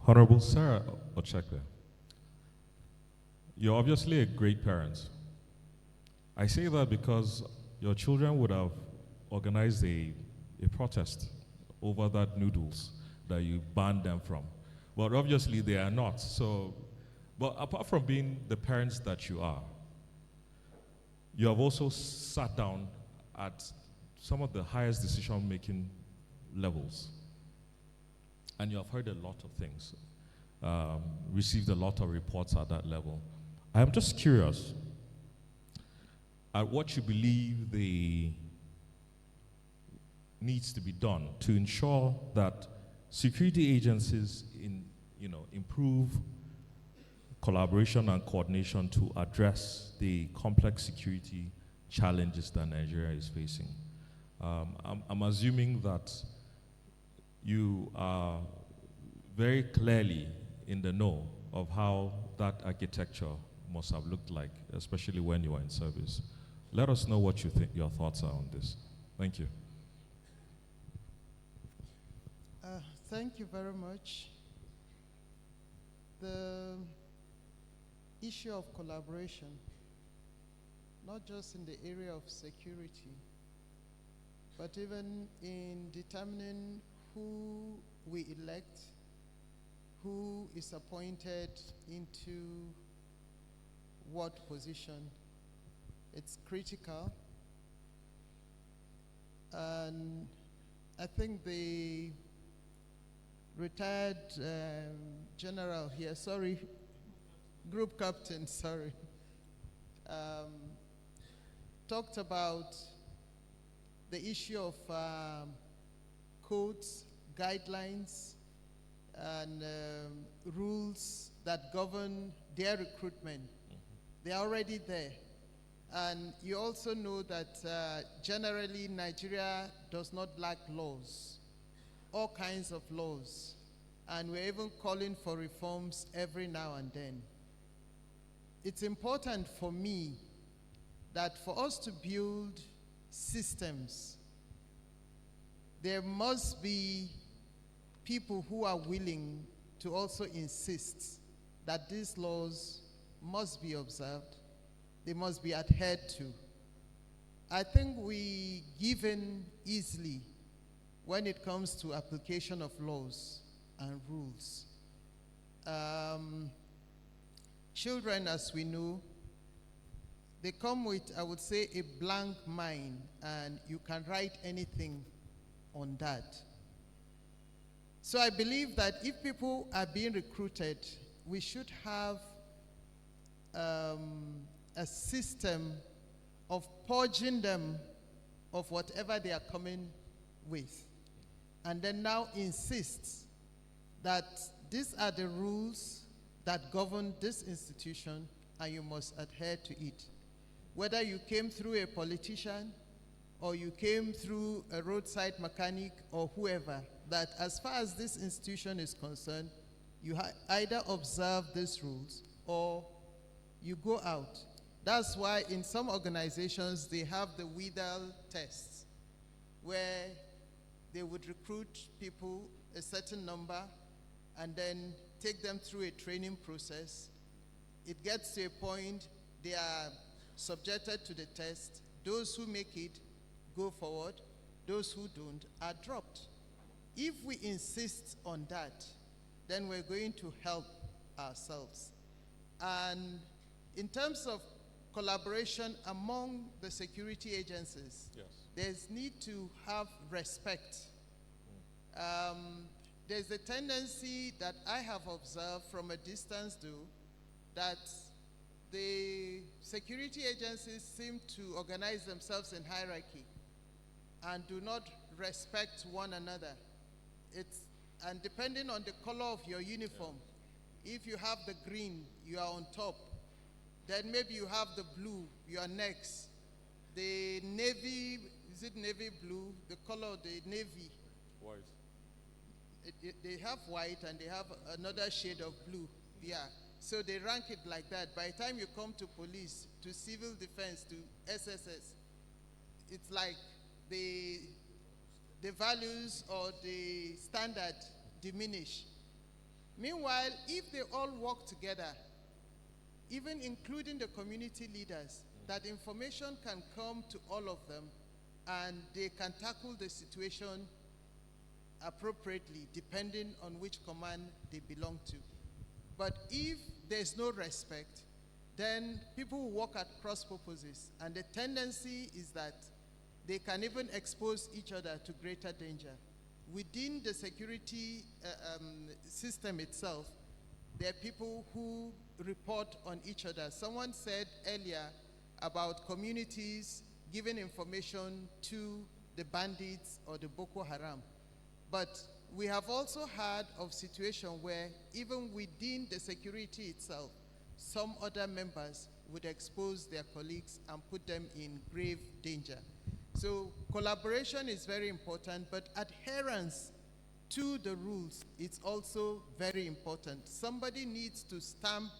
Honorable Sarah Ochekpe, you're obviously a great parent. I say that because your children would have organized a protest over that noodles that you banned them from. But obviously they are not. So, but apart from being the parents that you are, you have also sat down at some of the highest decision-making levels. And you have heard a lot of things, received a lot of reports at that level. I am just curious at what you believe needs to be done to ensure that security agencies improve collaboration and coordination to address the complex security challenges that Nigeria is facing. I'm assuming that you are very clearly in the know of how that architecture must have looked like, especially when you were in service. Let us know what you think, your thoughts are on this. Thank you. Thank you very much. The issue of collaboration, not just in the area of security, but even in determining who we elect, who is appointed into what position, it's critical. And I think the retired general here, sorry, group captain, sorry, talked about the issue of codes, guidelines, and rules that govern their recruitment. They're already there. And you also know that generally Nigeria does not lack laws, all kinds of laws. And we're even calling for reforms every now and then. It's important for me that for us to build systems, there must be people who are willing to also insist that these laws must be observed, they must be adhered to. I think we give in easily when it comes to application of laws and rules. Children, as we know, they come with, I would say, a blank mind, and you can write anything on that. So I believe that if people are being recruited, we should have a system of purging them of whatever they are coming with, and then now insist that these are the rules that govern this institution and you must adhere to it. Whether you came through a politician or you came through a roadside mechanic or whoever, that as far as this institution is concerned, you either observe these rules or you go out. That's why in some organizations they have the Widal tests, where they would recruit people, a certain number, and then take them through a training process. It gets to a point they are subjected to the test. Those who make it go forward. Those who don't are dropped. If we insist on that, then we're going to help ourselves. And in terms of collaboration among the security agencies, Yes. there's need to have respect. There's a tendency that I have observed from a distance though, that the security agencies seem to organize themselves in hierarchy and do not respect one another. And depending on the color of your uniform, if you have the green, you are on top. Then maybe you have the blue, you are next. The navy, is it navy blue? The color of the navy. White. They have white and they have another shade of blue. Yeah. So they rank it like that. By the time you come to police, to civil defense, to SSS, it's like the values or the standard diminish. Meanwhile, if they all work together, even including the community leaders, that information can come to all of them and they can tackle the situation appropriately depending on which command they belong to. But if there's no respect, then people will work at cross purposes, and the tendency is that they can even expose each other to greater danger. Within the security system itself, there are people who report on each other. Someone said earlier about communities giving information to the bandits or the Boko Haram. But we have also heard of situations where even within the security itself, some other members would expose their colleagues and put them in grave danger. So collaboration is very important, but adherence to the rules is also very important. Somebody needs to stamp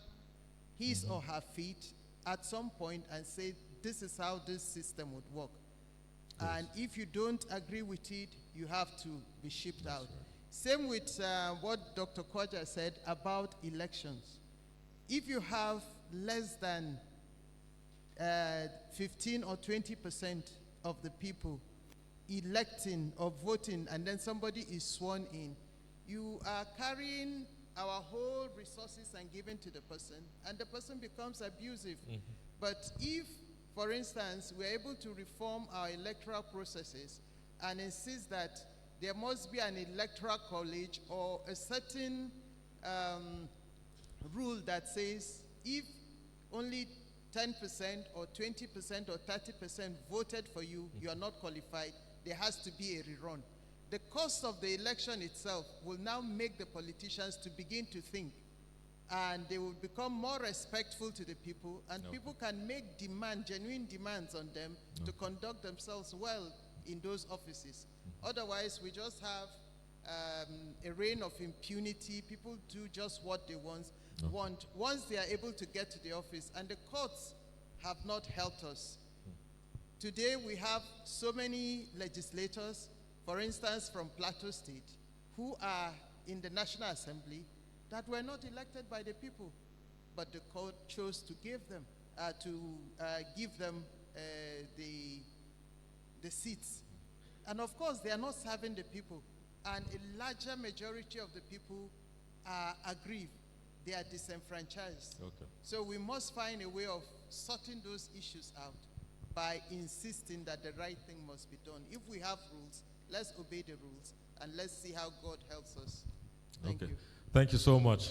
his or her feet at some point and say, this is how this system would work. Yes. And if you don't agree with it, you have to be shipped out. Right. Same with what Dr. Kwaja said about elections. If you have less than 15 or 20% of the people electing or voting, and then somebody is sworn in, you are carrying our whole resources and giving to the person, and the person becomes abusive. Mm-hmm. But if, for instance, we're able to reform our electoral processes and insist that there must be an electoral college or a certain rule that says if only 10% or 20% or 30% voted for you, you are not qualified, there has to be a rerun. The cost of the election itself will now make the politicians to begin to think, and they will become more respectful to the people, and people can make genuine demands on them to conduct themselves well in those offices. Otherwise, we just have a reign of impunity. People do just what they want once they are able to get to the office, and the courts have not helped us. Today, we have so many legislators, for instance, from Plateau State, who are in the National Assembly that were not elected by the people, but the court chose to give them the seats. And of course, they are not serving the people. And a larger majority of the people are aggrieved. They are disenfranchised. Okay. So we must find a way of sorting those issues out by insisting that the right thing must be done. If we have rules, let's obey the rules, and let's see how God helps us. Thank you. Thank you so much.